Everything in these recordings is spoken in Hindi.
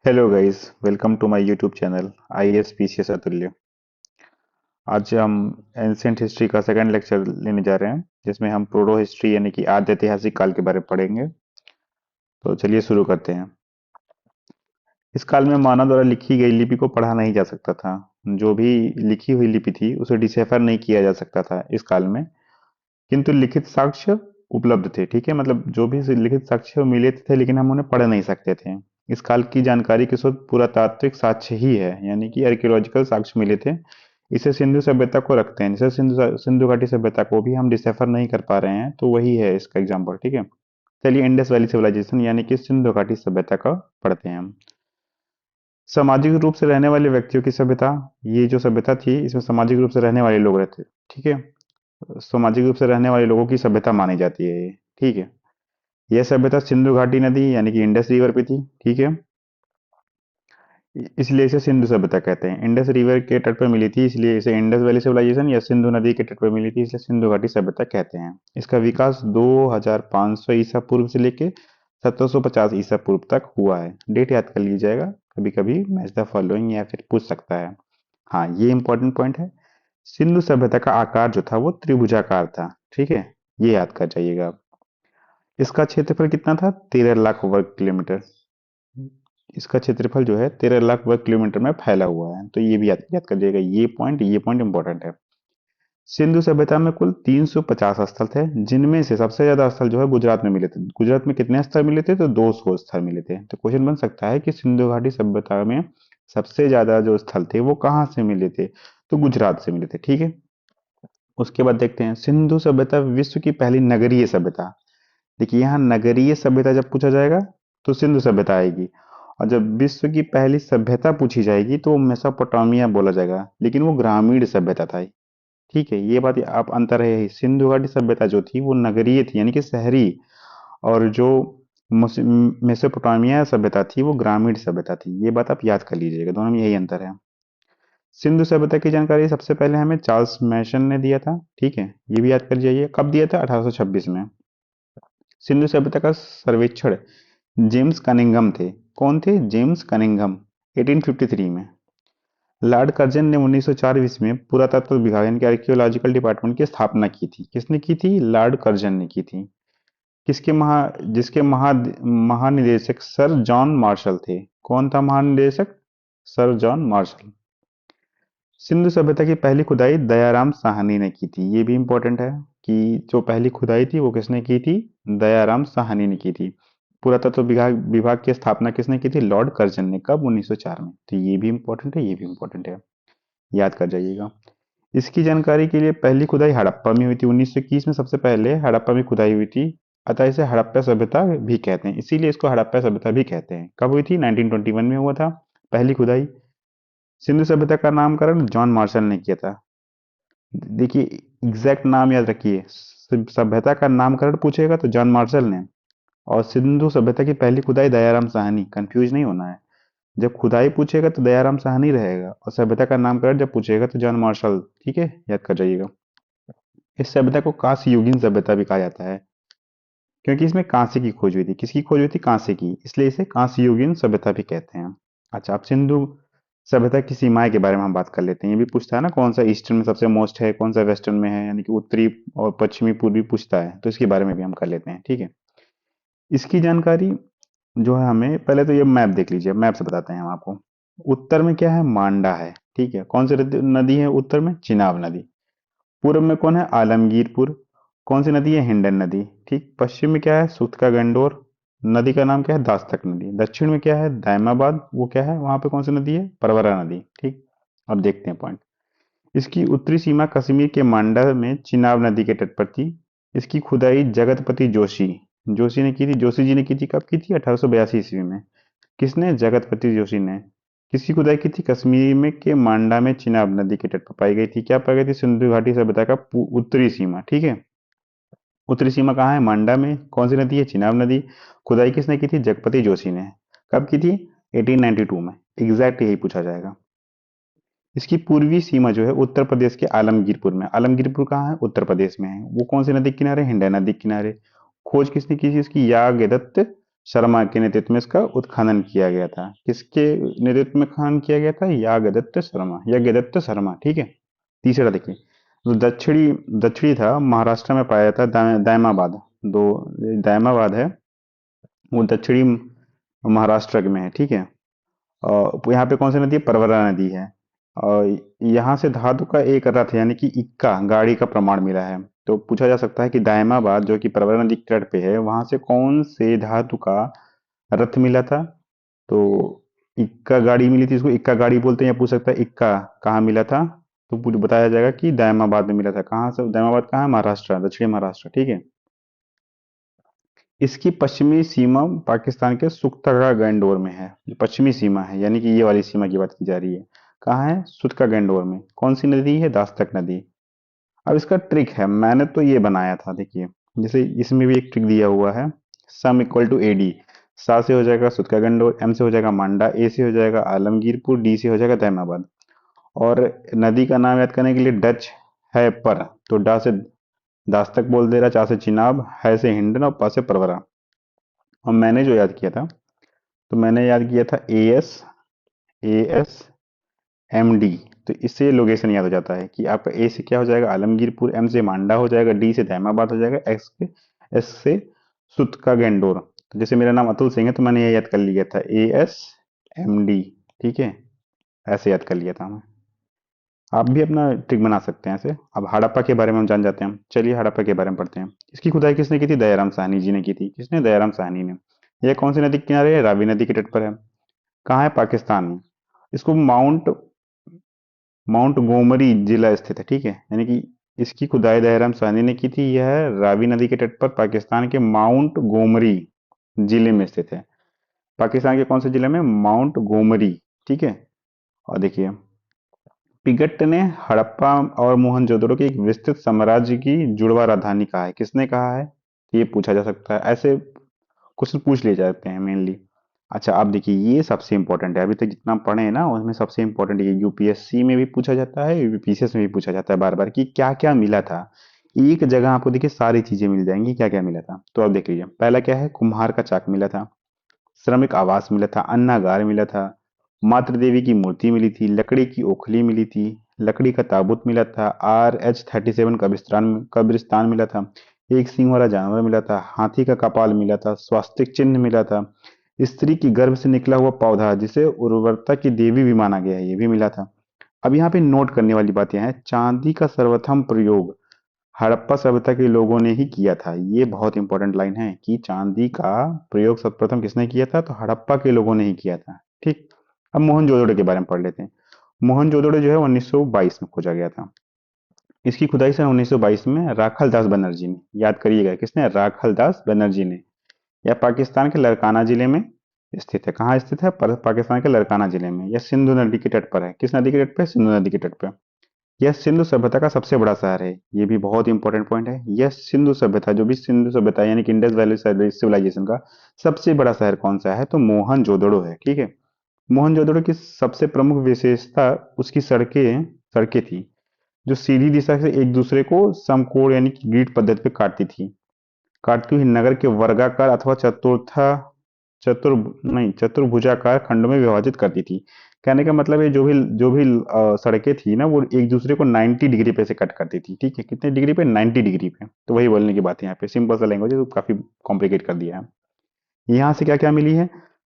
Hello guys, welcome to my YouTube channel IAS PCS Atulya. आज हम एंशियंट हिस्ट्री का सेकंड लेक्चर लेने जा रहे हैं, जिसमें हम प्रोटो हिस्ट्री यानी कि आद्य ऐतिहासिक काल के बारे में पढ़ेंगे। तो चलिए शुरू करते हैं। इस काल में मानव द्वारा लिखी गई लिपि को पढ़ा नहीं जा सकता था। जो भी लिखी हुई लिपि थी उसे डिसेफर नहीं किया जा सकता था इस काल में, किंतु लिखित साक्ष्य उपलब्ध थे। ठीक है, मतलब जो भी लिखित साक्ष्य मिले थे लेकिन हम उन्हें पढ़ नहीं सकते थे। इस काल की जानकारी के स्रोत पुरातात्विक साक्ष्य ही है, यानी कि आर्कियोलॉजिकल साक्ष्य मिले थे। इसे सिंधु सभ्यता को रखते हैं, जैसे सिंधु घाटी सभ्यता को भी हम डिसेफर नहीं कर पा रहे हैं, तो वही है इसका एग्जाम्पल। ठीक है, चलिए इंडस वैली सिविलाइजेशन यानी कि सिंधु घाटी सभ्यता का पढ़ते हैं हम। सामाजिक रूप से रहने वाले व्यक्तियों की सभ्यता। ये जो सभ्यता थी इसमें सामाजिक रूप से रहने वाले लोग रहते। ठीक है, सामाजिक रूप से रहने वाले लोगों की सभ्यता मानी जाती है ये। ठीक है, यह सभ्यता सिंधु घाटी नदी यानी कि इंडस रिवर पे थी। ठीक है, इसलिए इसे सिंधु सभ्यता कहते हैं। इंडस रिवर के तट पर मिली थी इसलिए इसे इंडस वैली सिविलाइजेशन, या सिंधु नदी के तट पर मिली थी इसलिए सिंधु घाटी सभ्यता कहते हैं। इसका विकास 2500 ईसा पूर्व से लेके 1750 ईसा पूर्व तक हुआ है। डेट याद कर लीजिएगा, कभी कभी मैच द फॉलोइंग या फिर पूछ सकता है। हाँ, ये इंपॉर्टेंट पॉइंट है। सिंधु सभ्यता का आकार जो था वो त्रिभुजाकार था। ठीक है, ये याद कर जाइएगा आप। इसका क्षेत्रफल कितना था? 13 लाख वर्ग किलोमीटर। इसका क्षेत्रफल जो है 13 लाख वर्ग किलोमीटर में फैला हुआ है, तो ये भी याद याद कर जाइएगा। ये पॉइंट इंपॉर्टेंट है। सिंधु सभ्यता में कुल 350 स्थल थे, जिनमें से सबसे ज्यादा स्थल जो है गुजरात में मिले थे। गुजरात में कितने स्थल मिले थे? तो 200 स्थल मिले थे। तो क्वेश्चन बन सकता है कि सिंधु घाटी सभ्यता में सबसे ज्यादा जो स्थल थे वो कहाँ से मिले थे? तो गुजरात से मिले थे। ठीक है, उसके बाद देखते हैं सिंधु सभ्यता विश्व की पहली नगरीय सभ्यता। देखिए, यहाँ नगरीय सभ्यता जब पूछा जाएगा तो सिंधु सभ्यता आएगी, और जब विश्व की पहली सभ्यता पूछी जाएगी तो मेसोपोटामिया बोला जाएगा, लेकिन वो ग्रामीण सभ्यता था। ठीक है, ये बात आप अंतर है। सिंधु घाटी सभ्यता जो थी वो नगरीय थी यानी कि शहरी, और जो मेसोपोटामिया सभ्यता थी वो ग्रामीण सभ्यता थी। ये बात आप याद कर लीजिएगा, दोनों में यही अंतर है। सिंधु सभ्यता की जानकारी सबसे पहले हमें चार्ल्स मैसन ने दिया था। ठीक है, ये भी याद कर जाइए, कब दिया था? 1826 में। सिंधु सभ्यता का सर्वेक्षण जेम्स कनिंघम थे। कौन थे? जेम्स कनिंघम, 1853 में। लॉर्ड कर्जन ने 1904 ईस्वी में पुरातत्व विभाग यानी कि आर्कियोलॉजिकल डिपार्टमेंट की स्थापना की थी। किसने की थी? लॉर्ड कर्जन ने की थी। किसके महा जिसके महानिदेशक सर जॉन मार्शल थे। कौन था महानिदेशक? Sir John Marshall. सिंधु सभ्यता की पहली खुदाई दयाराम साहनी ने की थी। ये भी इंपॉर्टेंट है कि जो पहली खुदाई थी वो किसने की थी? दयाराम साहनी ने की थी। पुरातत्व विभाग विभाग की स्थापना किसने की थी? लॉर्ड कर्जन ने। कब? 1904 में। तो ये भी इंपॉर्टेंट है, ये भी इंपॉर्टेंट है, याद कर जाइएगा। इसकी जानकारी के लिए पहली खुदाई हड़प्पा में हुई थी 1921 में। सबसे पहले हड़प्पा में खुदाई हुई थी, अतः इसे हड़प्पा सभ्यता भी कहते हैं, इसीलिए इसको हड़प्पा सभ्यता भी कहते हैं। कब हुई थी? 1921 में हुआ था पहली खुदाई। सिंधु सभ्यता का नामकरण जॉन मार्शल ने किया था। देखिए, एग्जैक्ट नाम याद रखिए। सभ्यता का नामकरण पूछेगा तो जॉन मार्शल ने, और सिंधु सभ्यता की पहली खुदाई दयाराम साहनी। कंफ्यूज नहीं होना है। जब खुदाई पूछेगा तो दयाराम साहनी रहेगा, और सभ्यता का नामकरण जब पूछेगा तो जॉन मार्शल। ठीक है, याद कर जाइएगा। इस सभ्यता को कांस्य युगीन सभ्यता भी कहा जाता है, क्योंकि इसमें कांस्य की खोज हुई थी। किसकी खोज हुई थी? कांस्य की, इसलिए इसे कांस्य युगीन सभ्यता भी कहते हैं। अच्छा, अब सिंधु सभ्यता की सीमाएं के बारे में हम बात कर लेते हैं। ये भी पूछता है ना, कौन सा ईस्टर्न में सबसे मोस्ट है, कौन सा वेस्टर्न में है, यानी कि उत्तरी और पश्चिमी पूर्वी पूछता है, तो इसके बारे में भी हम कर लेते हैं। ठीक है, इसकी जानकारी जो है हमें, पहले तो ये मैप देख लीजिए, मैप से बताते हैं हम आपको। उत्तर में क्या है? मांडा है। ठीक है, कौन सी नदी है उत्तर में? चिनाब नदी। पूर्व में कौन है? आलमगीरपुर। कौन सी नदी है? हिंडन नदी। ठीक, पश्चिम में क्या है? सूतका गंडोर। नदी का नाम क्या है? दास्तक नदी। दक्षिण में क्या है? दायमाबाद। वो क्या है वहां पे? कौन सी नदी है? परवरा नदी। ठीक, अब देखते हैं पॉइंट। इसकी उत्तरी सीमा कश्मीर के मांडा में चिनाब नदी के तट पर थी। इसकी खुदाई जगतपति जोशी जोशी ने की थी। जोशी जी ने की थी। कब की थी? 1882 ईस्वी में। किसने? जगतपति जोशी ने। किसकी खुदाई की थी? कश्मीर में के मांडा में चिनाब नदी के तट पर पाई गई थी। क्या पाई गई थी? सिंधु घाटी सभ्यता का उत्तरी सीमा। ठीक है, उत्तरी सीमा कहाँ है? मांडा में। कौन सी नदी है? चिनाब नदी। खुदाई किसने की थी? जगपति जोशी ने। कब की थी? 1892 में। एग्जैक्ट यही पूछा जाएगा। इसकी पूर्वी सीमा जो है उत्तर प्रदेश के आलमगीरपुर में। आलमगीरपुर कहाँ है? उत्तर प्रदेश में है। वो कौन सी नदी के किनारे? हिंडा नदी के किनारे। खोज किसने की थी इसकी? यागदत्त शर्मा के नेतृत्व में इसका उत्खनन किया गया था। किसके नेतृत्व में खनन किया गया था? यज्ञदत्त शर्मा, ठीक है। तीसरा देखिए, जो दक्षिणी दक्षिणी था, महाराष्ट्र में पाया जाता है दायमाबाद। दो दायमाबाद है, वो दक्षिणी महाराष्ट्र में है, ठीक है। यहाँ पे कौन सी नदी है? परवरा नदी है। और यहाँ से धातु का एक रथ यानी कि इक्का गाड़ी का प्रमाण मिला है। तो पूछा जा सकता है कि दायमाबाद जो कि परवरा नदी के तट पे है, वहां से कौन से धातु का रथ मिला था? तो इक्का गाड़ी मिली थी, इसको इक्का गाड़ी बोलते हैं। या पूछ सकता है इक्का कहाँ मिला था? तो बताया जाएगा कि दायमाबाद में मिला था। कहाँ से? दायमाबाद कहाँ है? महाराष्ट्र, दक्षिणी महाराष्ट्र, ठीक है। इसकी पश्चिमी सीमा पाकिस्तान के सुख्तरा गैंडोर में है। जो पश्चिमी सीमा है यानी कि ये वाली सीमा की बात की जा रही है। कहाँ है? सुख्तरा गैंडोर में। कौन सी नदी है? दास्तक नदी। अब इसका ट्रिक है, मैंने तो ये बनाया था, देखिए। जैसे इसमें भी एक ट्रिक दिया हुआ है, सम इक्वल टू एडी। सा से हो जाएगा सुख्तरा गैंडोर, एम से हो जाएगा मांडा, ए से हो जाएगा आलमगीरपुर, डी से हो जाएगा दैमाबाद। और नदी का नाम याद करने के लिए डच है पर, तो डा से दास्तक बोल दे रहा, चा से चिनाब, है से हिंडन और पा से परवरा। और मैंने जो याद किया था, तो मैंने याद किया था AS AS MD। तो इससे लोकेशन याद हो जाता है कि आपका ए से क्या हो जाएगा? आलमगीरपुर, एम से मांडा हो जाएगा, डी से दैमाबाद हो जाएगा, एस से सुत का गेंडोर। तो जैसे मेरा नाम अतुल सिंह है, तो मैंने ये याद कर लिया था AS MD, ठीक है। ऐसे याद कर लिया था मैं। आप भी अपना ट्रिक बना सकते हैं ऐसे। अब हड़प्पा के बारे में हम जान जाते हैं। चलिए हड़प्पा के बारे में पढ़ते हैं। इसकी खुदाई किसने की थी? दयाराम साहनी जी ने की थी। किसने? दयाराम साहनी ने। यह कौन सी नदी के किनारे है? रावी नदी के तट पर है। कहाँ है? पाकिस्तान में। इसको माउंट माउंट गोमरी जिला स्थित है, ठीक है। यानी कि इसकी खुदाई दयाराम साहनी ने की थी। यह रावी नदी के तट पर पाकिस्तान के माउंट गोमरी जिले में स्थित है। पाकिस्तान के कौन से जिले में? माउंट गोमरी, ठीक है। और देखिए, पिगट ने हड़प्पा और मोहनजोदड़ो के एक विस्तृत साम्राज्य की जुड़वा राजधानी कहा है। किसने कहा है? ये पूछा जा सकता है। ऐसे क्वेश्चन पूछ लिए जाते हैं मेनली। अच्छा, आप देखिए, ये सबसे इंपॉर्टेंट है। अभी तक जितना हम पढ़े हैं ना, उसमें सबसे इंपॉर्टेंट ये यूपीएससी में भी पूछा जाता है, यूपीसीएस में भी पूछा जाता है बार बार कि क्या क्या मिला था। एक जगह आपको देखिए सारी चीजें मिल जाएंगी, क्या क्या मिला था। तो आप देख लीजिए, पहला क्या है? कुम्हार का चाक मिला था, श्रमिक आवास मिला था, अन्नागार मिला था, मातृ देवी की मूर्ति मिली थी, लकड़ी की ओखली मिली थी, लकड़ी का ताबूत मिला था, RH37 कब्रिस्तान मिला था, एक सींग वाला जानवर मिला था, हाथी का कपाल मिला था, स्वास्तिक चिन्ह मिला था, स्त्री की गर्भ से निकला हुआ पौधा जिसे उर्वरता की देवी भी माना गया है, ये भी मिला था। अब यहाँ पे नोट करने वाली बातें हैं। चांदी का सर्वप्रथम प्रयोग हड़प्पा सभ्यता के लोगों ने ही किया था। ये बहुत इंपॉर्टेंट लाइन है कि चांदी का प्रयोग सर्वप्रथम किसने किया था? तो हड़प्पा के लोगों ने ही किया था, ठीक। अब मोहनजोदड़ो के बारे में पढ़ लेते हैं। मोहनजोदड़ो जो है 1922 में खोजा गया था। इसकी खुदाई सन 1922 में राखल दास बनर्जी ने, याद करिएगा, किसने? राखल दास बनर्जी ने। यह पाकिस्तान के लड़काना जिले में स्थित है। कहाँ स्थित है? पाकिस्तान के लड़काना जिले में। यह सिंधु नदी के तट पर है। किस नदी के तट पर? सिंधु नदी के तट पर। यह सिंधु सभ्यता का सबसे बड़ा शहर है। ये भी बहुत इंपॉर्टेंट पॉइंट है। यह सिंधु सभ्यता, जो भी सिंधु सभ्यता यानी कि इंडस वैली सिविलाइजेशन का सबसे बड़ा शहर कौन सा है? तो मोहनजोदड़ो है, ठीक है। मोहनजोदड़ो की सबसे प्रमुख विशेषता उसकी सड़कें सड़कें थी, जो सीधी दिशा से एक दूसरे को समकोण यानी कि ग्रिड पद्धति पे काटती हुई नगर के वर्गाकार अथवा चतुर नहीं चतुर्भुजाकार खंडों में विभाजित करती थी। कहने का मतलब है, जो भी सड़कें थी ना, वो एक दूसरे को 90 डिग्री पे से कट करती थी, ठीक है। कितने डिग्री पे? 90 डिग्री पे। तो वही बोलने की बात है यहाँ पे। सिंपल सा लैंग्वेज है, तो काफी कॉम्प्लिकेट कर दिया है। यहाँ से क्या क्या मिली है?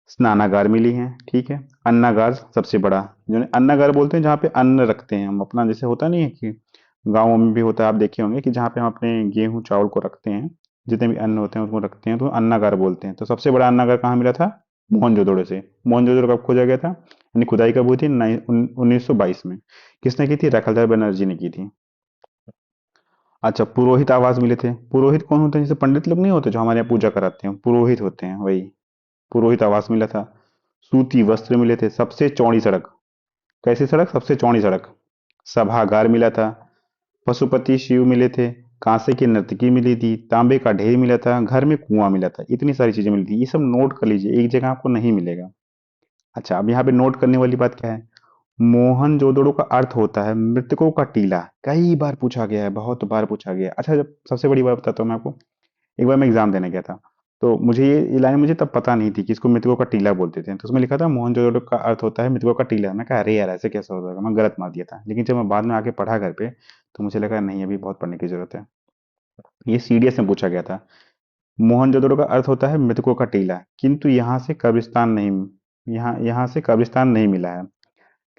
स्नानागार मिली है, ठीक है। अन्नागार सबसे बड़ा, जो अन्नागार बोलते हैं, जहाँ पे अन्न रखते हैं हम अपना। जैसे होता नहीं है कि गाँवों में भी होता है, आप देखे होंगे कि जहाँ पे हम अपने गेहूं चावल को रखते हैं, जितने भी अन्न होते हैं उसको रखते हैं, तो अन्नागार बोलते हैं। तो सबसे बड़ा अन्नागार कहाँ मिला था? मोहनजोदड़ो से। मोहनजोदड़ो कब खोजा गया था? यानी खुदाई कब हुई थी? 1922 में। किसने की थी? राखालदास बनर्जी ने की थी। अच्छा, पुरोहित आवास मिले थे। पुरोहित कौन होते हैं? जैसे पंडित लोग नहीं होते जो हमारे यहाँ पूजा कराते हैं, पुरोहित होते हैं वही। पुरोहित आवास मिला था। सूती वस्त्र मिले थे। सबसे चौड़ी सड़क, कैसी सड़क? सबसे चौड़ी सड़क। सभागार मिला था। पशुपति शिव मिले थे। कांसे की नर्तकी मिली थी। तांबे का ढेर मिला था। घर में कुआं मिला था। इतनी सारी चीजें मिली थी। ये सब नोट कर लीजिए, एक जगह आपको नहीं मिलेगा। अच्छा, अब यहाँ पे नोट करने वाली बात क्या है? मोहनजोदड़ो का अर्थ होता है मृतकों का टीला। कई बार पूछा गया है, बहुत बार पूछा गया है। अच्छा, जब सबसे बड़ी बात बताता हूँ मैं आपको। एक बार मैं एग्जाम देने गया था, तो मुझे ये लाइन मुझे तब पता नहीं थी कि इसको मृतकों का टीला बोलते थे। तो उसमें लिखा था मोहनजोदड़ो का अर्थ होता है मृतकों का टीला। मैं कहा अरे यार ऐसे कैसे हो जाएगा, मैं गलत मार दिया था। लेकिन जब मैं बाद में आके पढ़ा घर पे तो मुझे लगा नहीं अभी बहुत पढ़ने की जरूरत है। ये सीडीएस में पूछा गया था। मोहनजोदड़ो का अर्थ होता है मृतकों का टीला, किंतु यहाँ से कब्रिस्तान नहीं, यहाँ यहाँ से कब्रिस्तान नहीं मिला है।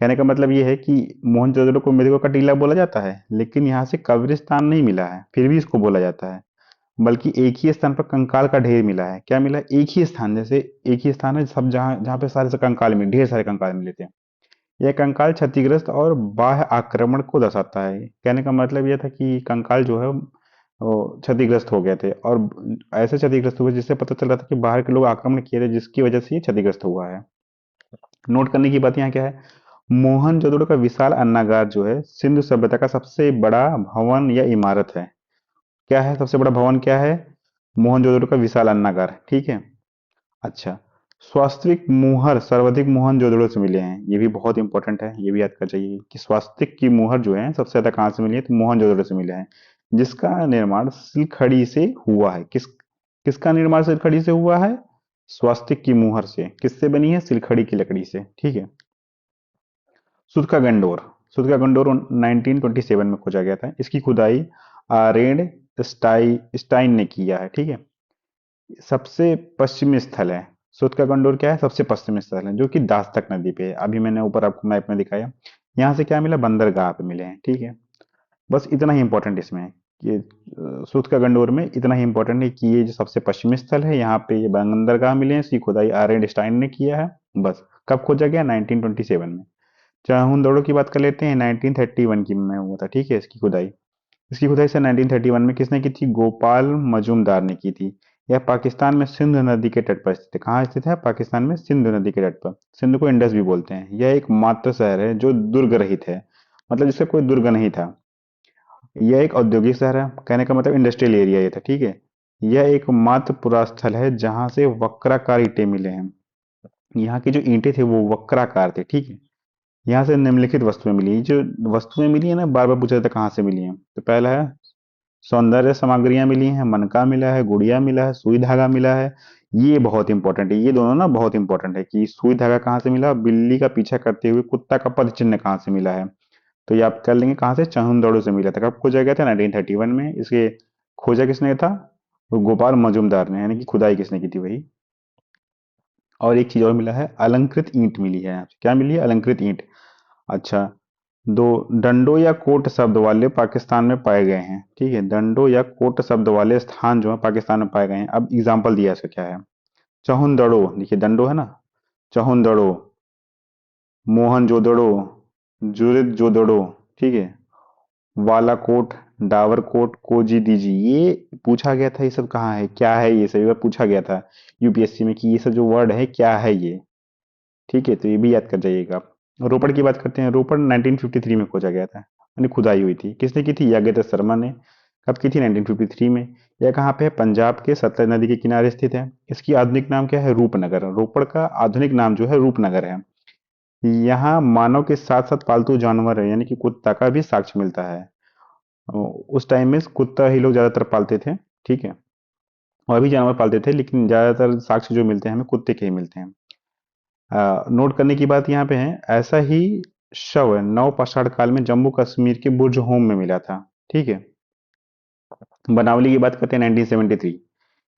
कहने का मतलब ये है कि मोहनजोदड़ो को मृतकों का टीला बोला जाता है, लेकिन यहाँ से कब्रिस्तान नहीं मिला है, फिर भी इसको बोला जाता है। बल्कि एक ही स्थान पर कंकाल का ढेर मिला है। क्या मिला है? एक ही स्थान, जैसे एक ही स्थान है सब जहाँ जहाँ पे सारे से कंकाल मिले, ढेर सारे कंकाल मिले थे। यह कंकाल क्षतिग्रस्त और बाह्य आक्रमण को दर्शाता है। कहने का मतलब यह था कि कंकाल जो है वो क्षतिग्रस्त हो गए थे, और ऐसे क्षतिग्रस्त हुए जिससे पता चल रहा था कि बाहर के लोग आक्रमण किए थे, जिसकी वजह से ये क्षतिग्रस्त हुआ है। नोट करने की बात यहाँ क्या है, मोहनजोदड़ो का विशाल अन्नागार जो है सिंधु सभ्यता का सबसे बड़ा भवन या इमारत है। क्या है सबसे बड़ा भवन, क्या है? मोहनजोदड़ो का विशाल अन्नागार। ठीक है। अच्छा, स्वास्तिक मुहर सर्वाधिक मोहनजोदड़ो से मिले हैं। ये भी बहुत इंपॉर्टेंट है, ये भी याद कर जाइए कि स्वास्तिक की मुहर जो है सबसे ज्यादा कहाँ से मिली है, तो मोहनजोदड़ो से मिले हैं। जिसका निर्माण सिलखड़ी से हुआ है। किसका निर्माण सिलखड़ी से हुआ है? स्वास्तिक की मुहर से। किससे बनी है? सिलखड़ी की लकड़ी से। ठीक है। सुध का गंडोर। सुध का गंडोर 1927 में खोजा गया था। इसकी खुदाई आरेड स्टाइन ने किया है। ठीक है। सबसे पश्चिमी स्थल है। सुध का गंडोर क्या है? सबसे पश्चिमी स्थल है, जो कि दास्तक नदी पे है। अभी मैंने ऊपर आपको मैप में दिखाया। यहाँ से क्या मिला? बंदरगाह पे मिले हैं। ठीक है। बस इतना ही इंपॉर्टेंट इसमें है कि सुध का गंडोर में इतना ही इंपॉर्टेंट है कि ये जो सबसे पश्चिमी स्थल है, यहाँ पे ये बंदरगाह मिले हैं। इसकी खुदाई आर एंड स्टाइन ने किया है। बस। कब खोजा गया? 1927 में। चाहुन दौड़ो की बात कर लेते हैं। 1931 की में हुआ था। ठीक है। इसकी खुदाई से 1931 में किसने की थी? गोपाल मजूमदार ने की थी। यह पाकिस्तान में सिंधु नदी के तट पर स्थित है। कहाँ स्थित है? पाकिस्तान में सिंधु नदी के तट पर। सिंधु को इंडस भी बोलते हैं। यह एक मात्र शहर है जो दुर्ग रहित है, मतलब जिसका कोई दुर्ग नहीं था। यह एक औद्योगिक शहर है। कहने का मतलब इंडस्ट्रियल एरिया ये था। ठीक है। यह एक मात्र पुरास्थल है जहां से वक्राकार ईंटें मिले हैं। यहाँ की जो ईंटें थे वो वक्राकार थे। ठीक है। यहाँ से निम्नलिखित वस्तुएं मिली। जो वस्तुएं मिली है ना, बार बार पूछा जाता है कहाँ से मिली हैं। तो पहला है सौंदर्य सामग्रियां मिली हैं, मनका मिला है, गुड़िया मिला है, सुई धागा मिला है। ये बहुत इंपॉर्टेंट है, ये दोनों ना बहुत इंपॉर्टेंट है कि सुई धागा कहाँ से मिला, बिल्ली का पीछा करते हुए कुत्ता का पद चिन्ह कहाँ से मिला है। तो ये आप कर लेंगे कहाँ से? चहुंदड़ो से मिला था। कब खोजा गया था? 1931 में। इसके खोजा किसने था? वो गोपाल मजूमदार ने, यानी कि खुदाई किसने की थी वही। और एक चीज और मिला है, अलंकृत ईंट मिली है यहाँ पे। क्या मिली है? अलंकृत ईंट। अच्छा, दो डंडो या कोट शब्द वाले पाकिस्तान में पाए गए हैं। ठीक है। डंडो या कोट शब्द वाले स्थान जो है पाकिस्तान में पाए गए हैं। अब एग्जाम्पल दिया इसका क्या है। चहुंदड़ो, देखिए डंडो है ना, चहुंदड़ो, मोहनजोदड़ो, जुरिद जोदड़ो। ठीक है। वालाकोट, डावरकोट, कोजी दीजी, ये पूछा गया था। ये सब कहाँ है, क्या है ये सब? ये बार पूछा गया था यूपीएससी में कि ये सब जो वर्ड है क्या है ये। ठीक है। तो ये भी याद कर जाइएगा आप। रोपड़ की बात करते हैं। रोपड़ 1953 में खोजा गया था, यानी खुदाई हुई थी। किसने की थी? यागेंद्र शर्मा ने। कब की थी? 1953 में। यह कहाँ पे है? पंजाब के सतलज नदी के किनारे स्थित है। इसकी आधुनिक नाम क्या है? रूपनगर। रोपड़ का आधुनिक नाम जो है रूपनगर है। यहाँ मानव के साथ साथ पालतू जानवर है, यानी कि कुत्ता का भी साक्ष्य मिलता है। उस टाइम में कुत्ता ही लोग ज्यादातर पालते थे। ठीक है। और भी जानवर पालते थे, लेकिन ज्यादातर साक्ष्य जो मिलते हैं हमें कुत्ते के ही मिलते हैं। नोट करने की बात यहाँ पे है, ऐसा ही शव नव पाषाण काल में जम्मू कश्मीर के बुर्ज होम में मिला था। ठीक है। बनावली की बात करते हैं 1973।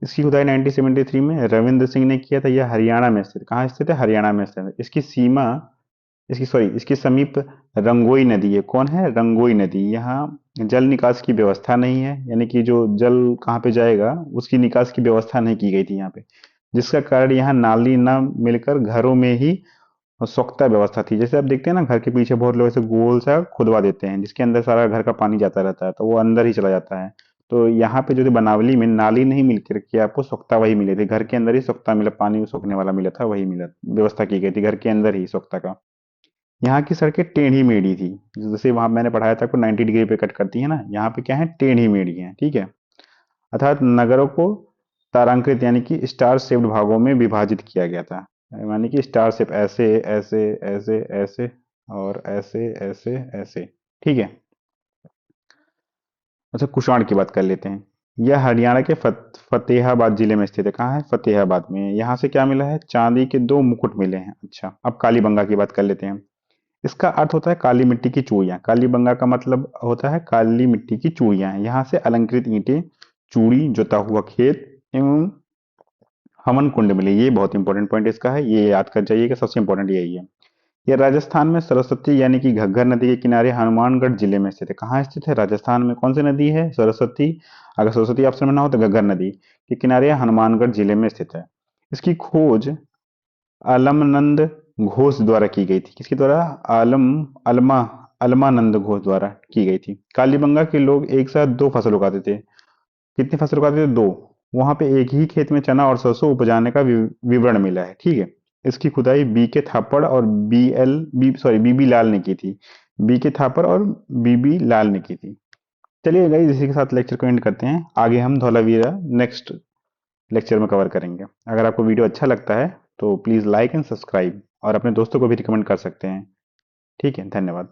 इसकी खुदाई 1973 में रविंद्र सिंह ने किया था। यह हरियाणा में स्थित, कहाँ स्थित है? हरियाणा में स्थित है। इसकी समीप रंगोई नदी है। कौन है? रंगोई नदी। यहाँ जल निकास की व्यवस्था नहीं है, यानी कि जो जल कहाँ पे जाएगा उसकी निकास की व्यवस्था नहीं की गई थी यहाँ पे, जिसका कारण यहाँ नाली ना मिलकर घरों में ही सोख्ता व्यवस्था थी। जैसे आप देखते हैं ना, घर के पीछे बहुत लोग ऐसे गोल सा खुदवा देते हैं जिसके अंदर सारा घर का पानी जाता रहता है, तो वो अंदर ही चला जाता है। तो यहाँ पे जो थी बनावली में नाली नहीं मिल करके आपको सोख्ता वही मिले थे। घर के अंदर ही सोख्ता मिला, पानी सोखने वाला मिला था, वही मिला, व्यवस्था की गई थी घर के अंदर ही सोख्ता का। यहाँ की सड़कें टेढ़ी मेढ़ी थी। जैसे वहां मैंने पढ़ाया था आपको 90 डिग्री पे कट करती है ना, यहाँ पे क्या है? टेढ़ी मेढ़ी है। ठीक है। अर्थात नगरों को तारांकित यानी कि स्टार शेप्ड भागों में विभाजित किया गया था। यानी कि स्टार शेप, ऐसे ऐसे ऐसे ऐसे और ऐसे ऐसे ऐसे। ठीक है। अच्छा, कुषाण की बात कर लेते हैं। यह हरियाणा के फतेहाबाद जिले में स्थित है। कहाँ है? फतेहाबाद में। यहाँ से क्या मिला है? चांदी के 2 मुकुट मिले हैं। अच्छा, अब कालीबंगा की बात कर लेते हैं। इसका अर्थ होता है काली मिट्टी की चूड़ियाँ। कालीबंगा का मतलब होता है काली मिट्टी की चूड़ियाँ। यहाँ से अलंकृत ईंटें, चूड़ी, जोता हुआ खेत एवं हवन कुंड मिले। ये बहुत इंपॉर्टेंट पॉइंट इसका है, ये याद कर जाइएगा, सबसे इंपॉर्टेंट यही है। ये राजस्थान में सरस्वती यानी कि घग्गर नदी के किनारे हनुमानगढ़ जिले में स्थित है। कहाँ स्थित है? राजस्थान में। कौन सी नदी है? सरस्वती। अगर सरस्वती ऑप्शन में ना हो तो घग्गर नदी के किनारे हनुमानगढ़ जिले में स्थित है। इसकी खोज अलमनंद घोष द्वारा की गई थी। किसके द्वारा? अल्मा अलमानंद घोष द्वारा की गई थी। कालीबंगा के लोग एक साथ 2 फसल उगाते थे। कितनी फसल उगाते थे? 2। वहां पे एक ही खेत में चना और सरसों उपजाने का विवरण मिला है। ठीक है। इसकी खुदाई बी के थापड़ और बीबी लाल ने की थी। बी के थापड़ और बीबी लाल ने की थी। चलिए गाइस, इसी के साथ लेक्चर को एंड करते हैं। आगे हम धौलावीरा नेक्स्ट लेक्चर में कवर करेंगे। अगर आपको वीडियो अच्छा लगता है तो प्लीज़ लाइक एंड सब्सक्राइब, और अपने दोस्तों को भी रिकमेंड कर सकते हैं। ठीक है, धन्यवाद।